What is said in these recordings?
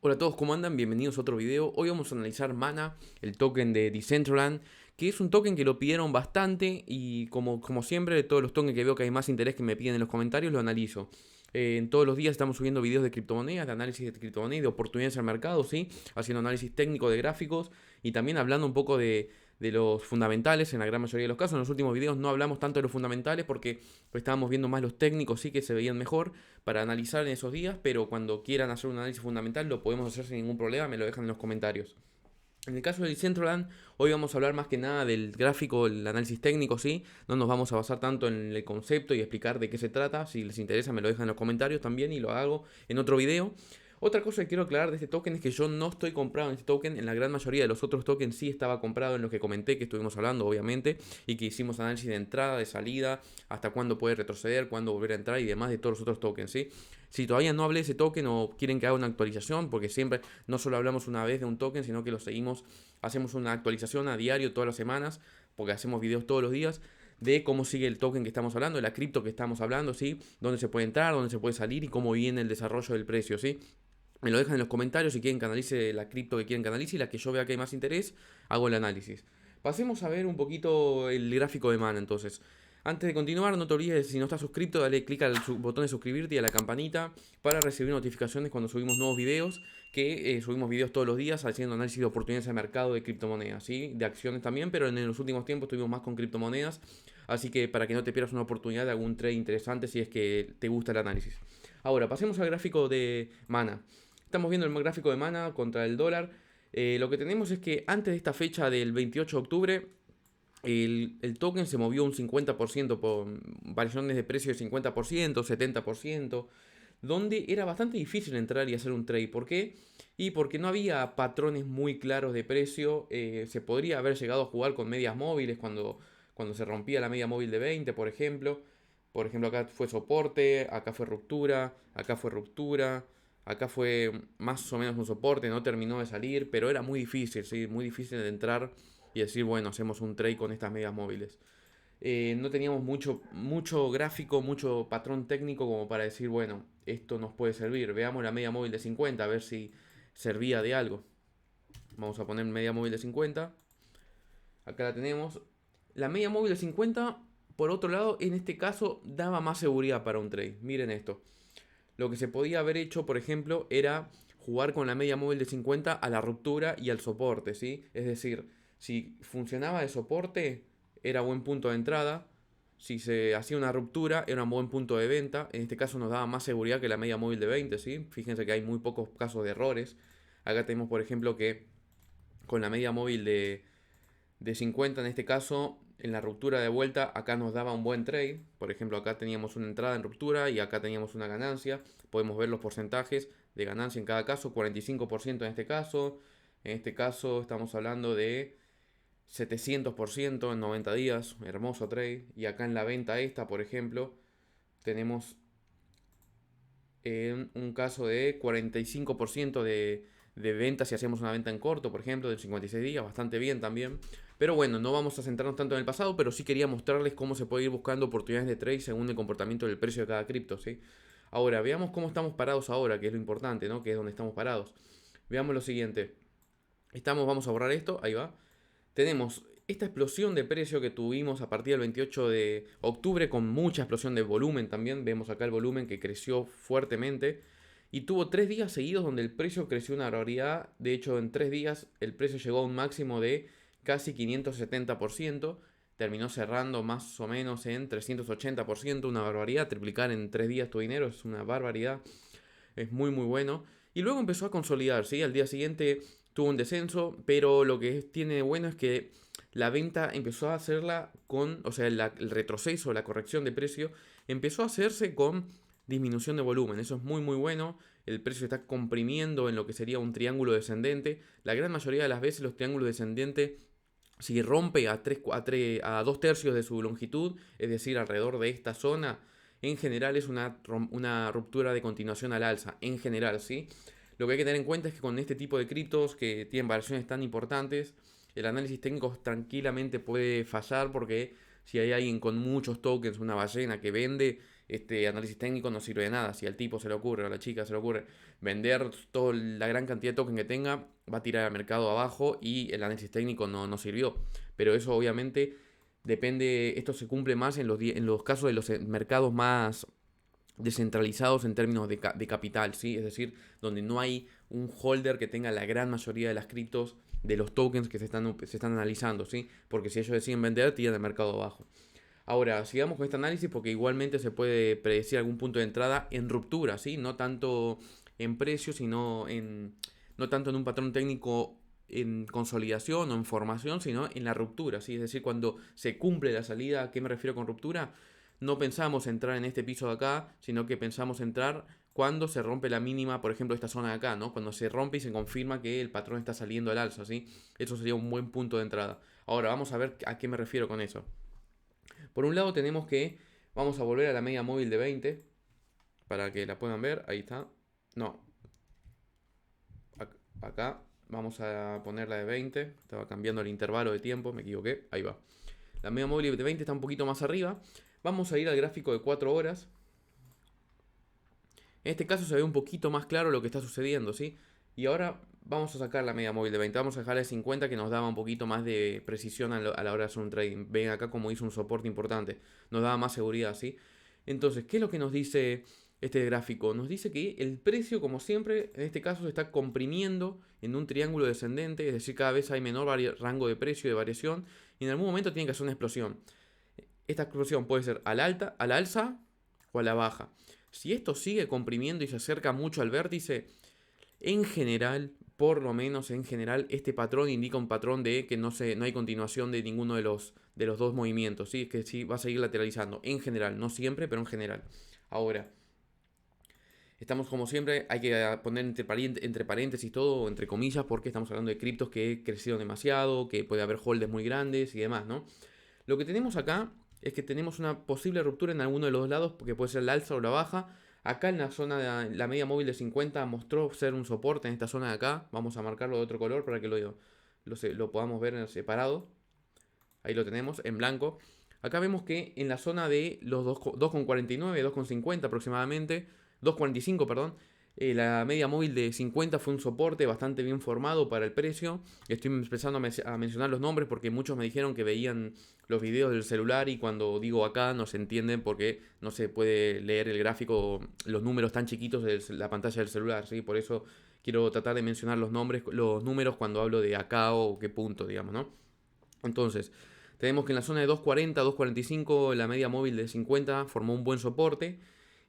Hola a todos, ¿cómo andan? Bienvenidos a otro video. Hoy vamos a analizar Mana, el token de Decentraland, que es un token que lo pidieron bastante y como siempre, de todos los tokens que veo que hay más interés que me piden en los comentarios, lo analizo. En todos los días estamos subiendo videos de criptomonedas, de análisis de criptomonedas, de oportunidades al mercado, ¿sí? Haciendo análisis técnico de gráficos y también hablando un poco de los fundamentales en la gran mayoría de los casos. En los últimos videos no hablamos tanto de los fundamentales porque estábamos viendo más los técnicos, sí que se veían mejor para analizar en esos días, pero cuando quieran hacer un análisis fundamental lo podemos hacer sin ningún problema, me lo dejan en los comentarios. En el caso del Decentraland, hoy vamos a hablar más que nada del gráfico, el análisis técnico, ¿sí? No nos vamos a basar tanto en el concepto y explicar de qué se trata. Si les interesa, me lo dejan en los comentarios también y lo hago en otro video. Otra cosa que quiero aclarar de este token es que yo no estoy comprado en este token. En la gran mayoría de los otros tokens sí estaba comprado en los que comenté, que estuvimos hablando, obviamente, y que hicimos análisis de entrada, de salida, hasta cuándo puede retroceder, cuándo volver a entrar y demás de todos los otros tokens, ¿sí? Si todavía no hablé de ese token o quieren que haga una actualización, porque siempre no solo hablamos una vez de un token, sino que lo seguimos, hacemos una actualización a diario todas las semanas, porque hacemos videos todos los días de cómo sigue el token que estamos hablando, de la cripto que estamos hablando, ¿sí? Dónde se puede entrar, dónde se puede salir y cómo viene el desarrollo del precio, ¿sí? Me lo dejan en los comentarios si quieren que analice la cripto que quieren que analice y la que yo vea que hay más interés, hago el análisis. Pasemos a ver un poquito el gráfico de mana entonces. Antes de continuar, no te olvides, si no estás suscrito, dale clic al botón de suscribirte y a la campanita para recibir notificaciones cuando subimos nuevos videos, que subimos videos todos los días haciendo análisis de oportunidades de mercado de criptomonedas, ¿sí? De acciones también, pero en los últimos tiempos estuvimos más con criptomonedas, así que para que no te pierdas una oportunidad de algún trade interesante si es que te gusta el análisis. Ahora, pasemos al gráfico de mana. Estamos viendo el gráfico de mana contra el dólar. Lo que tenemos es que antes de esta fecha del 28 de octubre, el token se movió un 50% por variaciones de precio de 50%, 70%, donde era bastante difícil entrar y hacer un trade. ¿Por qué? Y porque no había patrones muy claros de precio. Se podría haber llegado a jugar con medias móviles cuando se rompía la media móvil de 20, por ejemplo. Por ejemplo, acá fue soporte, acá fue ruptura, acá fue ruptura. Acá fue más o menos un soporte, no terminó de salir, pero era muy difícil, ¿sí? Muy difícil de entrar y decir, bueno, hacemos un trade con estas medias móviles. No teníamos mucho gráfico, mucho patrón técnico como para decir, bueno, esto nos puede servir. Veamos la media móvil de 50, a ver si servía de algo. Vamos a poner media móvil de 50. Acá la tenemos. La media móvil de 50, por otro lado, en este caso, daba más seguridad para un trade. Miren esto. Lo que se podía haber hecho, por ejemplo, era jugar con la media móvil de 50 a la ruptura y al soporte, ¿sí? Es decir, si funcionaba de soporte, era buen punto de entrada. Si se hacía una ruptura, era un buen punto de venta. En este caso nos daba más seguridad que la media móvil de 20, ¿sí? Fíjense que hay muy pocos casos de errores. Acá tenemos, por ejemplo, que con la media móvil de 50 en este caso, en la ruptura de vuelta, acá nos daba un buen trade. Por ejemplo, acá teníamos una entrada en ruptura y acá teníamos una ganancia. Podemos ver los porcentajes de ganancia en cada caso, 45% en este caso. En este caso estamos hablando de 700% en 90 días, hermoso trade. Y acá en la venta esta, por ejemplo, tenemos en un caso de 45% de ventas si hacemos una venta en corto, por ejemplo, de 56 días, bastante bien también. Pero bueno, no vamos a centrarnos tanto en el pasado, pero sí quería mostrarles cómo se puede ir buscando oportunidades de trade según el comportamiento del precio de cada cripto, ¿sí? Ahora, veamos cómo estamos parados ahora, que es lo importante, ¿no? Que es donde estamos parados. Veamos lo siguiente. Vamos a borrar esto, ahí va. Tenemos esta explosión de precio que tuvimos a partir del 28 de octubre con mucha explosión de volumen también. Vemos acá el volumen que creció fuertemente. Y tuvo 3 días seguidos donde el precio creció una barbaridad. De hecho, en 3 días el precio llegó a un máximo de casi 570%. Terminó cerrando más o menos en 380%. Una barbaridad. Triplicar en 3 días tu dinero es una barbaridad. Es muy muy bueno. Y luego empezó a consolidar, ¿sí? Al día siguiente tuvo un descenso, pero lo que tiene de bueno es que la venta empezó a hacerla con, o sea, el retroceso, la corrección de precio, empezó a hacerse con disminución de volumen. Eso es muy muy bueno. El precio está comprimiendo en lo que sería un triángulo descendente. La gran mayoría de las veces los triángulos descendentes, si rompe a 2 tercios de su longitud, es decir, alrededor de esta zona, en general es una ruptura de continuación al alza, en general, ¿sí? Lo que hay que tener en cuenta es que con este tipo de criptos que tienen variaciones tan importantes, el análisis técnico tranquilamente puede fallar porque si hay alguien con muchos tokens, una ballena que vende, este análisis técnico no sirve de nada. Si al tipo se le ocurre o a la chica se le ocurre vender toda la gran cantidad de token que tenga, va a tirar al mercado abajo y el análisis técnico no sirvió. Pero eso obviamente depende, esto se cumple más en los casos de los mercados más descentralizados en términos de capital, ¿sí? Es decir, donde no hay un holder que tenga la gran mayoría de las criptos de los tokens que se están analizando, ¿sí? Porque si ellos deciden vender, tiran el mercado abajo. Ahora, sigamos con este análisis porque igualmente se puede predecir algún punto de entrada en ruptura, ¿sí? No tanto en precio, no tanto en un patrón técnico en consolidación o en formación, sino en la ruptura, ¿sí? Es decir, cuando se cumple la salida. ¿A qué me refiero con ruptura? No pensamos entrar en este piso de acá, sino que pensamos entrar cuando se rompe la mínima, por ejemplo, esta zona de acá, ¿no? Cuando se rompe y se confirma que el patrón está saliendo al alza, ¿sí? Eso sería un buen punto de entrada. Ahora, vamos a ver a qué me refiero con eso. Por un lado tenemos que, vamos a volver a la media móvil de 20, para que la puedan ver, ahí está. No, acá vamos a ponerla de 20, estaba cambiando el intervalo de tiempo, me equivoqué, ahí va. La media móvil de 20 está un poquito más arriba. Vamos a ir al gráfico de 4 horas. En este caso se ve un poquito más claro lo que está sucediendo, ¿sí? Y ahora vamos a sacar la media móvil de 20. Vamos a dejar de 50 que nos daba un poquito más de precisión a la hora de hacer un trading. Ven acá como hizo un soporte importante. Nos daba más seguridad, ¿sí? Entonces, ¿qué es lo que nos dice este gráfico? Nos dice que el precio, como siempre, en este caso se está comprimiendo en un triángulo descendente. Es decir, cada vez hay menor rango de precio, de variación. Y en algún momento tiene que hacer una explosión. Esta explosión puede ser al alza o a la baja. Si esto sigue comprimiendo y se acerca mucho al vértice, en general, por lo menos en general, este patrón indica un patrón de que no hay continuación de ninguno de los dos movimientos, ¿sí? Es que sí va a seguir lateralizando, en general, no siempre, pero en general. Ahora, estamos como siempre, hay que poner entre paréntesis todo, entre comillas, porque estamos hablando de criptos que crecieron demasiado, que puede haber holders muy grandes y demás, ¿no? Lo que tenemos acá es que tenemos una posible ruptura en alguno de los dos lados, porque puede ser la alza o la baja. Acá en la zona de la media móvil de 50 mostró ser un soporte en esta zona de acá. Vamos a marcarlo de otro color para que lo podamos ver en separado. Ahí lo tenemos en blanco. Acá vemos que en la zona de los 2,49, 2,50 aproximadamente, 2,45, perdón, la media móvil de 50 fue un soporte bastante bien formado para el precio. Estoy empezando a mencionar los nombres porque muchos me dijeron que veían los videos del celular y cuando digo acá no se entienden porque no se puede leer el gráfico, los números tan chiquitos de la pantalla del celular, ¿sí? Por eso quiero tratar de mencionar los números cuando hablo de acá o qué punto, digamos, ¿no? Entonces, tenemos que en la zona de 2.40, 2.45 la media móvil de 50 formó un buen soporte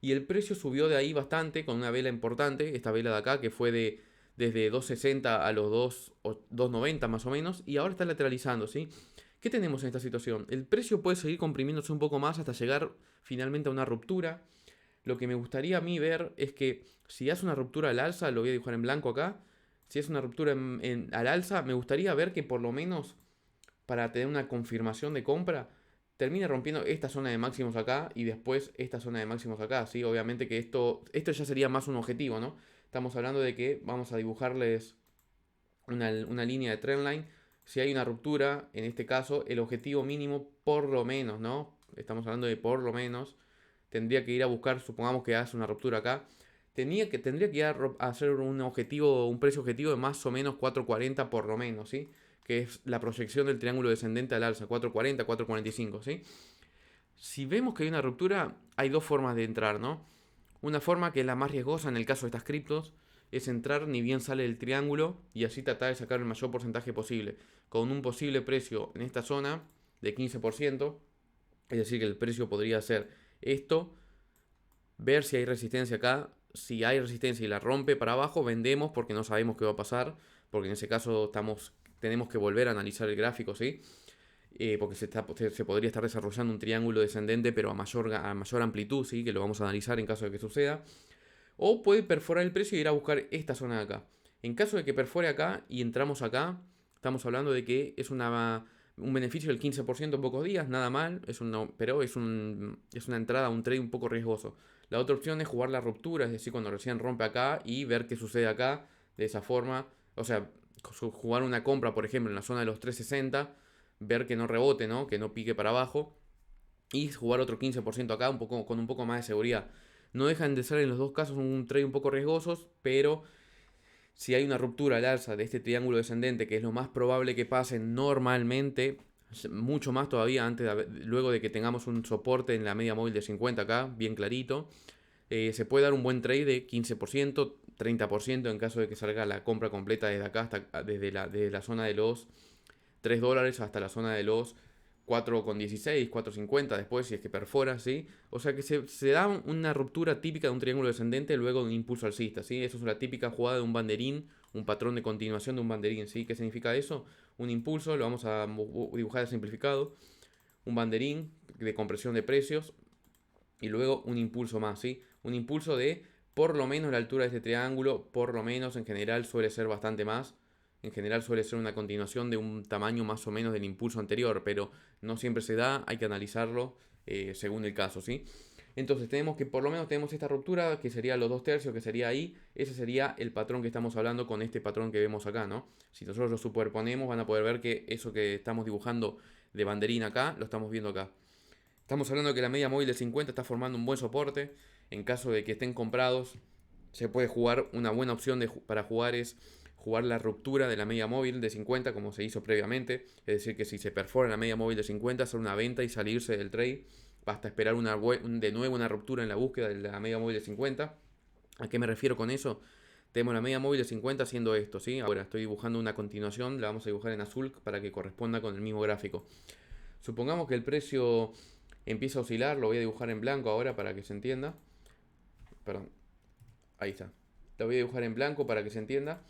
y el precio subió de ahí bastante con una vela importante, esta vela de acá que fue desde 2.60 a los 2.90 más o menos y ahora está lateralizando, ¿sí? ¿Qué tenemos en esta situación? El precio puede seguir comprimiéndose un poco más hasta llegar finalmente a una ruptura. Lo que me gustaría a mí ver es que si hace una ruptura al alza, lo voy a dibujar en blanco acá, si es una ruptura al alza, me gustaría ver que por lo menos para tener una confirmación de compra, termina rompiendo esta zona de máximos acá y después esta zona de máximos acá, ¿sí? Obviamente que esto ya sería más un objetivo, ¿no? Estamos hablando de que vamos a dibujarles una línea de trendline. Si hay una ruptura, en este caso, el objetivo mínimo, por lo menos, ¿no? Estamos hablando de por lo menos, tendría que ir a buscar, supongamos que hace una ruptura acá, tendría que ir a hacer un objetivo, un precio objetivo de más o menos 4.40 por lo menos, ¿sí? Que es la proyección del triángulo descendente al alza, 4.40, 4.45, ¿sí? Si vemos que hay una ruptura, hay dos formas de entrar, ¿no? Una forma que es la más riesgosa en el caso de estas criptos, es entrar ni bien sale el triángulo y así tratar de sacar el mayor porcentaje posible, con un posible precio en esta zona de 15%, es decir, que el precio podría ser esto, ver si hay resistencia acá, si hay resistencia y la rompe para abajo, vendemos porque no sabemos qué va a pasar, porque en ese caso tenemos que volver a analizar el gráfico, ¿sí? Porque se podría estar desarrollando un triángulo descendente, pero a mayor amplitud, ¿sí? Que lo vamos a analizar en caso de que suceda. O puede perforar el precio y ir a buscar esta zona de acá. En caso de que perfore acá y entramos acá, estamos hablando de que es un beneficio del 15% en pocos días, nada mal, pero es una entrada, un trade un poco riesgoso. La otra opción es jugar la ruptura, es decir, cuando recién rompe acá y ver qué sucede acá de esa forma. O sea, jugar una compra, por ejemplo, en la zona de los 360, ver que no rebote, ¿no? Que no pique para abajo y jugar otro 15% acá con un poco más de seguridad. No dejan de ser en los dos casos un trade un poco riesgosos, pero si hay una ruptura al alza de este triángulo descendente, que es lo más probable que pase normalmente, mucho más todavía luego de que tengamos un soporte en la media móvil de 50 acá, bien clarito, se puede dar un buen trade de 15%, 30% en caso de que salga la compra completa desde acá, desde la zona de los $3 hasta la zona de los 4,16, 4,50 después, si es que perfora, ¿sí? O sea que se da una ruptura típica de un triángulo descendente luego de un impulso alcista, ¿sí? Eso es una típica jugada de un banderín, un patrón de continuación de un banderín, ¿sí? ¿Qué significa eso? Un impulso, lo vamos a dibujar simplificado, un banderín de compresión de precios y luego un impulso más, ¿sí? Un impulso de por lo menos la altura de este triángulo, por lo menos en general suele ser bastante más. En general suele ser una continuación de un tamaño más o menos del impulso anterior, pero no siempre se da, hay que analizarlo según el caso, ¿sí? Entonces tenemos que por lo menos tenemos esta ruptura, que sería los 2/3, que sería ahí. Ese sería el patrón que estamos hablando con este patrón que vemos acá, ¿no? Si nosotros lo superponemos, van a poder ver que eso que estamos dibujando de banderín acá, lo estamos viendo acá. Estamos hablando de que la media móvil de 50 está formando un buen soporte. En caso de que estén comprados, se puede jugar. Una buena opción para jugar es jugar la ruptura de la media móvil de 50 como se hizo previamente. Es decir, que si se perfora la media móvil de 50, hacer una venta y salirse del trade. Basta esperar de nuevo una ruptura en la búsqueda de la media móvil de 50. ¿A qué me refiero con eso? Tenemos la media móvil de 50 haciendo esto, ¿sí? Ahora estoy dibujando una continuación, la vamos a dibujar en azul para que corresponda con el mismo gráfico. Supongamos que el precio empieza a oscilar, lo voy a dibujar en blanco ahora para que se entienda. Perdón, ahí está. Lo voy a dibujar en blanco para que se entienda.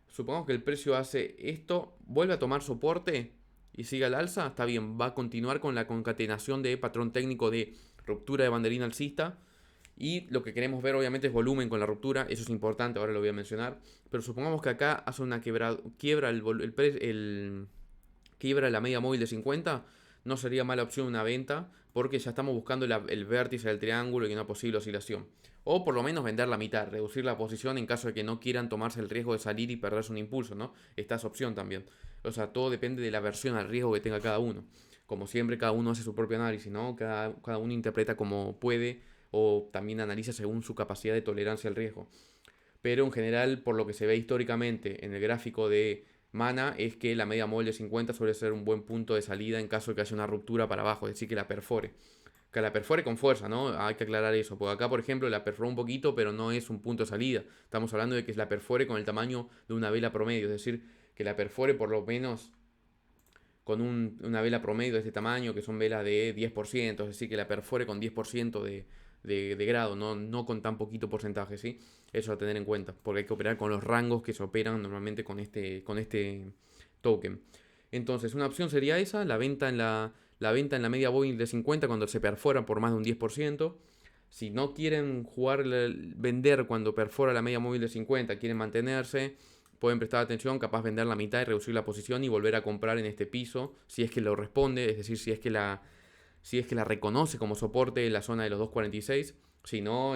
Supongamos que el precio hace esto, vuelve a tomar soporte y sigue al alza, está bien, va a continuar con la concatenación de patrón técnico de ruptura de banderín alcista. Y lo que queremos ver obviamente es volumen con la ruptura, eso es importante, ahora lo voy a mencionar. Pero supongamos que acá hace una quiebra quiebra la media móvil de 50, no sería mala opción una venta, porque ya estamos buscando el vértice del triángulo y una posible oscilación. O por lo menos vender la mitad, reducir la posición en caso de que no quieran tomarse el riesgo de salir y perderse un impulso, ¿no? Esta es opción también. O sea, todo depende de la aversión al riesgo que tenga cada uno. Como siempre, cada uno hace su propio análisis, ¿no? Cada uno interpreta como puede o también analiza según su capacidad de tolerancia al riesgo. Pero en general, por lo que se ve históricamente en el gráfico de Mana, es que la media móvil de 50 suele ser un buen punto de salida en caso de que haya una ruptura para abajo, es decir, que la perfore. Que la perfore con fuerza, ¿no? Hay que aclarar eso, porque acá, por ejemplo, la perforó un poquito, pero no es un punto de salida. Estamos hablando de que la perfore con el tamaño de una vela promedio, es decir, que la perfore por lo menos con una vela promedio de este tamaño, que son velas de 10%, es decir, que la perfore con 10% de grado, no con tan poquito porcentaje, ¿sí? Eso a tener en cuenta, porque hay que operar con los rangos que se operan normalmente con este token. Entonces, una opción sería esa, la venta en la media móvil de 50 cuando se perfora por más de un 10%. Si no quieren vender cuando perfora la media móvil de 50, quieren mantenerse, pueden prestar atención, capaz vender la mitad y reducir la posición y volver a comprar en este piso, si es que lo responde, es decir, si es que la reconoce como soporte en la zona de los 2.46. Si no,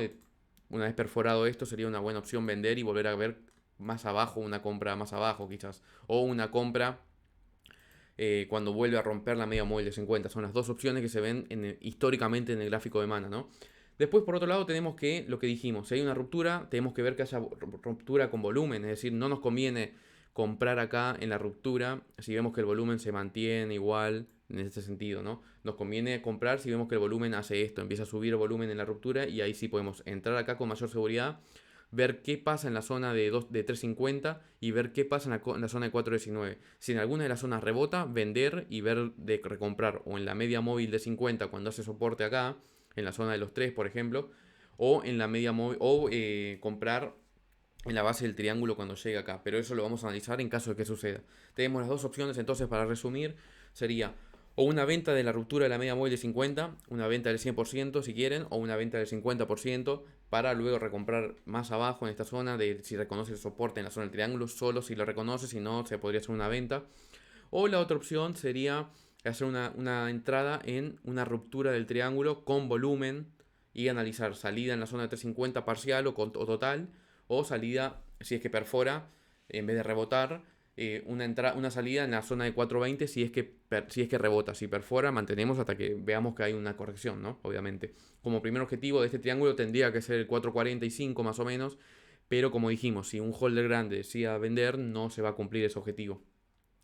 una vez perforado esto, sería una buena opción vender y volver a ver más abajo, una compra más abajo quizás, o una compra cuando vuelve a romper la media móvil de 50. Son las dos opciones que se ven históricamente en el gráfico de Mana, ¿no? Después, por otro lado, tenemos que, lo que dijimos, si hay una ruptura, tenemos que ver que haya ruptura con volumen, es decir, no nos conviene comprar acá en la ruptura si vemos que el volumen se mantiene igual en este sentido, ¿no? Nos conviene comprar si vemos que el volumen hace esto, empieza a subir el volumen en la ruptura y ahí sí podemos entrar acá con mayor seguridad, ver qué pasa en la zona de 3.50 y ver qué pasa en la zona de 4.19. Si en alguna de las zonas rebota, vender y ver de recomprar o en la media móvil de 50 cuando hace soporte acá, en la zona de los 3, por ejemplo, o en la media móvil, o comprar en la base del triángulo cuando llegue acá. Pero eso lo vamos a analizar en caso de que suceda. Tenemos las dos opciones, entonces, para resumir, sería o una venta de la ruptura de la media móvil de 50, una venta del 100% si quieren, o una venta del 50% para luego recomprar más abajo en esta zona, de si reconoce el soporte en la zona del triángulo, solo si lo reconoce, si no, se podría hacer una venta. O la otra opción sería hacer una entrada en una ruptura del triángulo con volumen y analizar salida en la zona de 350 parcial o total, o salida si es que perfora en vez de rebotar una salida en la zona de 4.20 si es que rebota. Si perfora, mantenemos hasta que veamos que hay una corrección, ¿no? Obviamente. Como primer objetivo de este triángulo tendría que ser el 4.45 más o menos, pero como dijimos, si un holder grande decida vender, no se va a cumplir ese objetivo.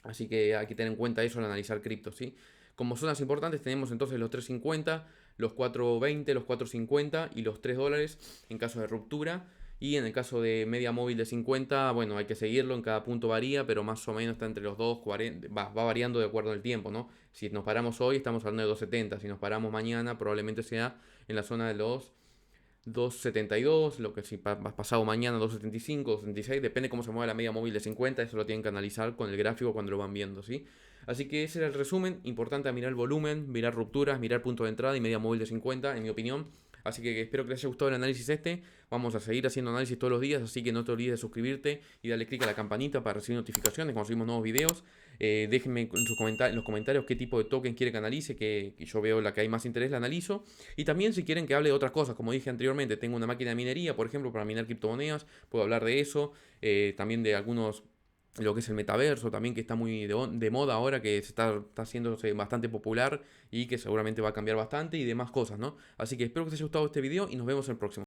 Así que hay que tener en cuenta eso al analizar cripto, ¿sí? Como zonas importantes tenemos entonces los 3.50, los 4.20, los 4.50 y los $3 en caso de ruptura. Y en el caso de media móvil de 50, bueno, hay que seguirlo, en cada punto varía, pero más o menos está entre los 2.40, va variando de acuerdo al tiempo, ¿no? Si nos paramos hoy estamos hablando de 2.70, si nos paramos mañana probablemente sea en la zona de los 2.72, lo que si pasado mañana 2.75, 2.76, depende cómo se mueva la media móvil de 50, eso lo tienen que analizar con el gráfico cuando lo van viendo, ¿sí? Así que ese era el resumen, importante mirar el volumen, mirar rupturas, mirar punto de entrada y media móvil de 50, en mi opinión. Así que espero que les haya gustado el análisis vamos a seguir haciendo análisis todos los días, así que no te olvides de suscribirte y darle click a la campanita para recibir notificaciones cuando subimos nuevos videos. Déjenme en los comentarios qué tipo de token quiere que analice, que yo veo la que hay más interés, la analizo. Y también si quieren que hable de otras cosas, como dije anteriormente, tengo una máquina de minería, por ejemplo, para minar criptomonedas, puedo hablar de eso, también de algunos, lo que es el metaverso, también que está muy de moda ahora, que está haciéndose bastante popular y que seguramente va a cambiar bastante y demás cosas, ¿no? Así que espero que os haya gustado este video y nos vemos en el próximo.